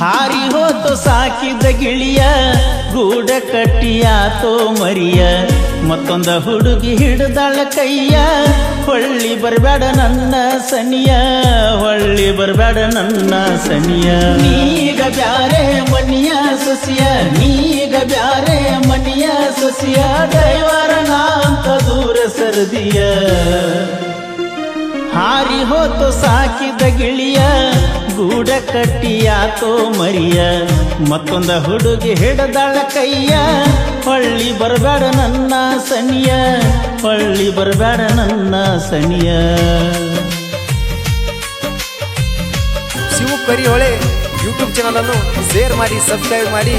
ಹಾರಿ ಹೋತು ಸಾಕಿದ ಗಿಳಿಯ ಗೂಡ ಕಟ್ಟಿಯಾತೋ ಮರಿಯ ಮತ್ತೊಂದ ಹುಡುಗಿ ಹಿಡ್ದಾಳ ಕೈಯ ಹೊಳ್ಳಿ ಬರಬೇಡ ನನ್ನ ಸನಿಯ ಹೊಳ್ಳಿ ಬರಬೇಡ ನನ್ನ ಸನಿಯ ನೀಗ ಬ್ಯಾರೆ ಮನಿಯ ಸೊಸಿಯ ನೀಗ ಬ್ಯಾರೆ ಮನಿಯ ಸೊಸಿಯ ದೈವರನ ಅಂತ ದೂರ ಸರದಿಯ ಹಾರಿ ಹೋತು ಸಾಕಿದ ಗಿಳಿಯ ಗೂಡ ಕಟ್ಟಿಯಾತೋ ಮರಿಯ ಮತ್ತೊಂದ ಹುಡುಗಿ ಹಿಡದಾಳ ಕೈಯ ಹೊಳ್ಳಿ ಬರಬೇಡ ನನ್ನ ಸನಿಯ ಹೊಳ್ಳಿ ಬರಬೇಡ ನನ್ನ ಸನಿಯ ಶಿವು ಕರಿಹೊಳೆ ಯೂಟ್ಯೂಬ್ ಚಾನಲ್ ಅನ್ನು ಶೇರ್ ಮಾಡಿ ಸಬ್ಸ್ಕ್ರೈಬ್ ಮಾಡಿ.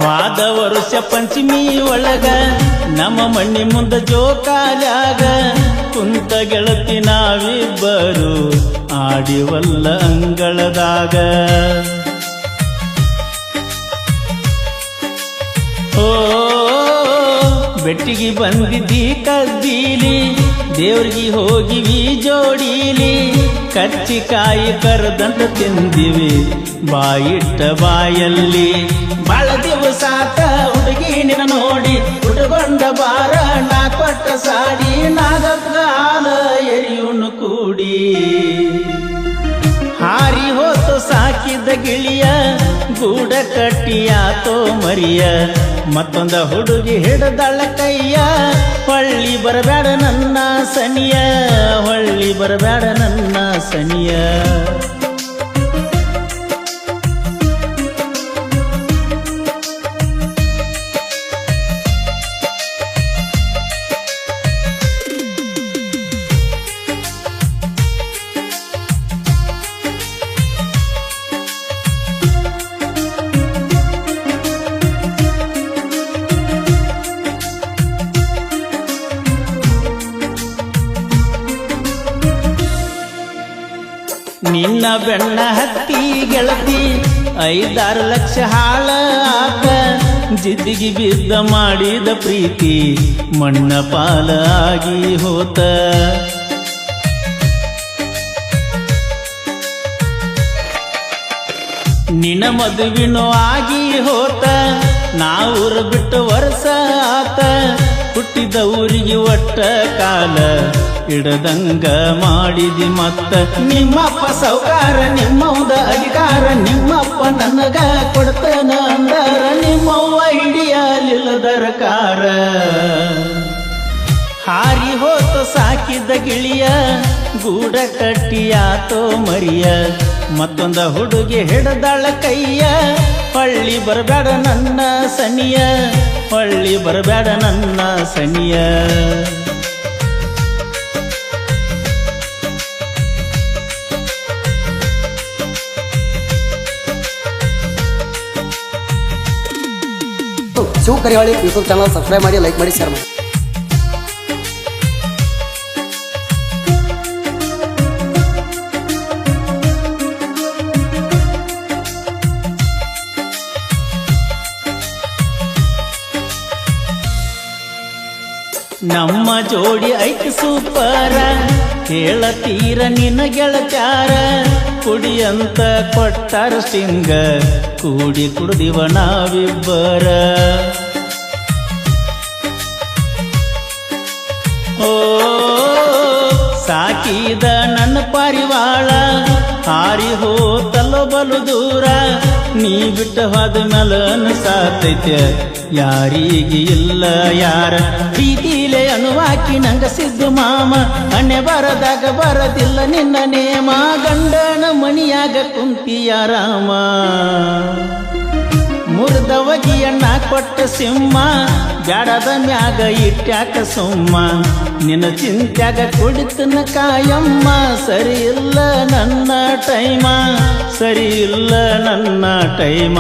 ವಾದ ವರುಷ ಪಂಚಮಿ ಒಳಗ ನಮ್ಮ ಮಣ್ಣಿ ಮುಂದ ಜೋಕಾಲ್ಯಾಗ ಕುಂತ ಗೆಳತಿ ನಾವಿಬ್ಬರು ಆಡಿವಲ್ಲ ಅಂಗಳದಾಗ ಓ ಬೆಟ್ಟಿಗೆ ಬಂದಿದ್ದಿ ಕದ್ದೀಲಿ ದೇವ್ರಿಗೆ ಹೋಗಿವಿ ಜೋಡೀಲಿ ಕಚ್ಚಿಕಾಯಿ ಕರದಂಟ ತಿಂದಿವಿ ಬಾಯಿಟ್ಟ ಬಾಯಲ್ಲಿ ಬಾಳ ದಿವಸಾತ ಹುಡುಗಿ ನಿನ್ನ ನೋಡಿ ಹುಡುಗೊಂಡ ಬಾರ ನಾ ಕೊಟ್ಟ ಸಾಡಿ ನಾಗಪ್ಪ ಹಾಲ ಎರಿಯುಣ್ಣು ಕೂಡಿ ಹಾರಿ ಹೋತು ಸಾಕಿದ ಗಿಳಿಯ ಗೂಡ ಕಟ್ಟಿಯಾತೋ ಮರಿಯ ಮತ್ತೊಂದ ಹುಡುಗಿ ಹಿಡದಳ ಕೈಯ ಹೊಳ್ಳಿ ಬರಬೇಡ ನನ್ನ ಸನಿಯ ಹೊಳ್ಳಿ ಬರಬೇಡ ನನ್ನ ಸನಿಯ ನಿನ್ನ ಬೆಣ್ಣ ಹತ್ತಿ ಗೆಳತಿ 5-6 ಲಕ್ಷ ಹಾಳ ಆತ ಜಿದ್ದಿಗೆ ಬಿದ್ದ ಮಾಡಿದ ಪ್ರೀತಿ ಮಣ್ಣ ಪಾಲ ಆಗಿ ಹೋತ ನಿನ್ನ ಮದುವಿನೂ ಆಗಿ ಹೋತ ನಾವೂರ ಬಿಟ್ಟು ವರ್ಷ ಆತ ಹುಟ್ಟಿದ ಊರಿಗೆ ಒಟ್ಟ ಕಾಲ ಇಡದಂಗ ಮಾಡಿದಿ ಮತ್ತ ನಿಮ್ಮಪ್ಪ ಸೌಕಾರ ನಿಮ್ಮವ್ದ ಅಧಿಕಾರ ನಿಮ್ಮಪ್ಪ ನನಗ ಕೊಡ್ತನ ಅಂದಾರ ನಿಮ್ಮವ್ವ ಹಿಡಿಯಲಿಲ್ಲ ದರಕಾರ ಹಾರಿ ಹೋತು ಸಾಕಿದ ಗಿಳಿಯ ಗೂಡ ಕಟ್ಟಿಯಾತೋ ಮರಿಯ ಮತ್ತೊಂದ ಹುಡುಗಿ ಹಿಡದಾಳ ಕೈಯ ಹೊಳ್ಳಿ ಬರಬೇಡ ನನ್ನ ಸನಿಯ ಹೊಳ್ಳಿ ಬರಬೇಡ ನನ್ನ ಸನಿಯ ಶಿವು ಕರಿಹೊಳೆ ಯೂಟ್ಯೂಬ್ ಚಾನಲ್ ಸಬ್ಸ್ಕ್ರೈಬ್ ಮಾಡಿ, ಲೈಕ್ ಮಾಡಿ, ಶೇರ್ ಮಾಡಿ. ನಮ್ಮ ಜೋಡಿ ಐತಿ ಸೂಪರ ಕೇಳತೀರ ನಿನ್ನ ಗೆಳತ್ಯಾರ ಕುಡಿಯಂತ ಕೊಟ್ಟಾರ ಸ್ಟಿಂಗ ಕೂಡಿ ಕುಡ್ದಿವ ನಾವಿಬ್ಬರ ಓ ಸಾಕಿದ ನನ್ನ ಪಾರಿವಾಳ ಹಾರಿ ಹೋತಲ್ಲೋ ಬಲು ದೂರ ನೀ ಬಿಟ್ಟು ಹೋದ ಮೇಲೆ ಅನ್ಸಾತೈತೆ ಯಾರಿಗೆ ಇಲ್ಲ ಯಾರ ಪ್ರೀತಿಲೆ ಅನುವಾಕಿ ನಂಗ ಸಿದ್ದು ಮಾಮ ಹಣೆ ಬರದಾಗ ಬರದಿಲ್ಲ ನಿನ್ನ ನೇಮ ಗಂಡನ ಮಣಿಯಾಗ ಕುಂತಿಯ ರಾಮ ಮುರಿದವಗಿಯಣ್ಣ ಕೊಟ್ಟ ಸಿಂಹ ಬ್ಯಾಡದ ಮ್ಯಾಗ ಇಟ್ಯಾಕ ಸುಮ್ಮ ನಿನ್ನ ಚಿಂತ್ಯಾಗ ಕುಡಿತನ ಕಾಯಮ್ಮ ಸರಿ ಇಲ್ಲ ನನ್ನ ಟೈಮ ಸರಿ ಇಲ್ಲ ನನ್ನ ಟೈಮ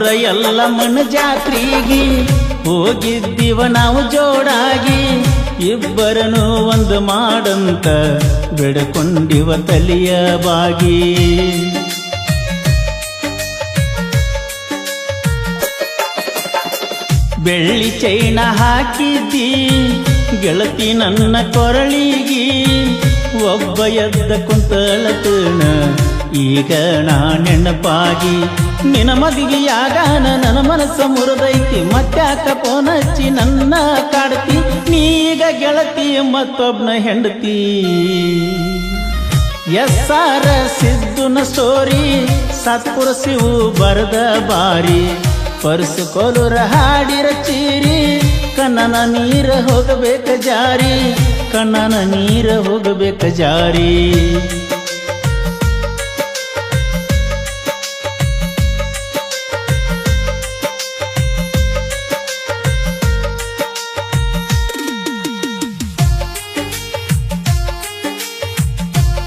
ಕೊಲ್ಲೂರ ಎಲ್ಲಮ್ಮನ ಜಾತ್ರೆಗೆ ಹೋಗಿದ್ದೀವ ನಾವು ಜೋಡಾಗಿ ಇಬ್ಬರನು ಒಂದು ಮಾಡಂತ ಬೆಡಕೊಂಡಿವ ತಲಿಯ ಬಾಗಿ ಬೆಳ್ಳಿ ಚೈನ ಹಾಕಿದ್ದಿ ಗೆಳತಿ ನನ್ನ ಕೊರಳಿಗಿ ಒಬ್ಬ ಎದ್ದ ಕುಂತಳತನ ಈಗ ನಾ ನೆನಪಾಗಿ ನಿನ ಮದಿಗೆಯಾಗ ನನ್ನ ಮನಸ್ಸ ಮುರಿದೈತಿ ಮತ್ತ್ಯಾಕ ಪೋನಚ್ಚಿ ನನ್ನ ಕಾಡ್ತಿ ನೀಗ ಗೆಳತಿ ಮತ್ತೊಬ್ನ ಹೆಂಡತಿ ಎಸ್ಸಾರ ಸಿದ್ದುನ ಸ್ಟೋರಿ ಸತ್ಪುರ ಶಿವು ಬರದ ಬಾರಿ ಪರ್ಸು ಕೊಲುರ ಹಾಡಿರ ಚೀರಿ ಕಣ್ಣನ ನೀರ ಹೋಗಬೇಕ ಜಾರಿ ಕಣ್ಣನ ನೀರ ಹೋಗಬೇಕ ಜಾರಿ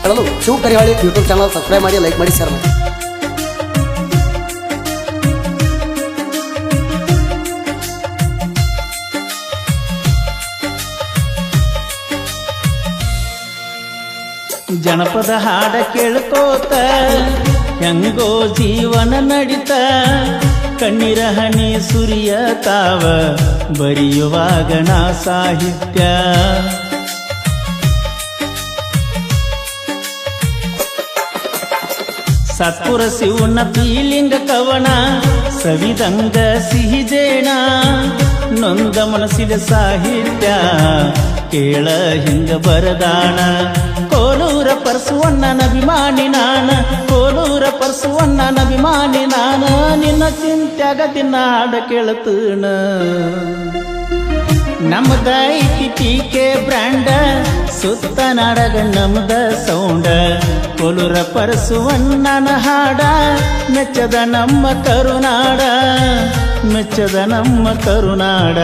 ಹೇಳಲು Shiva Karihali YouTube channel subscribe ಮಾಡಿ ಲೈಕ್ ಮಾಡಿ ಶೇರ್ ಮಾಡಿ. ಜನಪದ ಹಾಡ ಕೇಳ್ಕೋತ ಹೆಂಗೋ ಜೀವನ ನಡಿತ ಕಣ್ಣೀರ ಹನಿ ಸುರಿಯ ತಾವ ಬರೆಯುವಾಗ ನಾ ಸಾಹಿತ್ಯ ಸತ್ಪುರ ಶಿವನ ಪೀಲಿಂಗ ಕವನ ಸವಿದಂಗ ಸಿಹಿಜೇಣ ನೊಂದ ಮನಸ್ಸಿದ ಸಾಹಿತ್ಯ ಕೇಳ ಹಿಂಗ ಬರದಾಣ ಕೋಲೂರ ಪರಸುವಣ್ಣನ ಅಭಿಮಾನಿ ನಾನ ಕೋಲೂರ ಪರಸುವಣ್ಣನ ಅಭಿಮಾನಿ ನಾನ ನಿನ್ನ ಚಿಂತ್ಯಾಗ ದಿನ ಹಾಡ ಕೇಳತನ ನಮ್ದ ಐತಿ ಟಿಕೆ ಬ್ರ್ಯಾಂಡ ಸುತ್ತ ನಾಡಗ ನಮ್ದ ಸೌಂಡ ಕೋಲೂರ ಪರಸುವಣ್ಣನ ಹಾಡ ಮೆಚ್ಚದ ನಮ್ಮ ಕರುನಾಡ ಮೆಚ್ಚದ ನಮ್ಮ ಕರುನಾಡ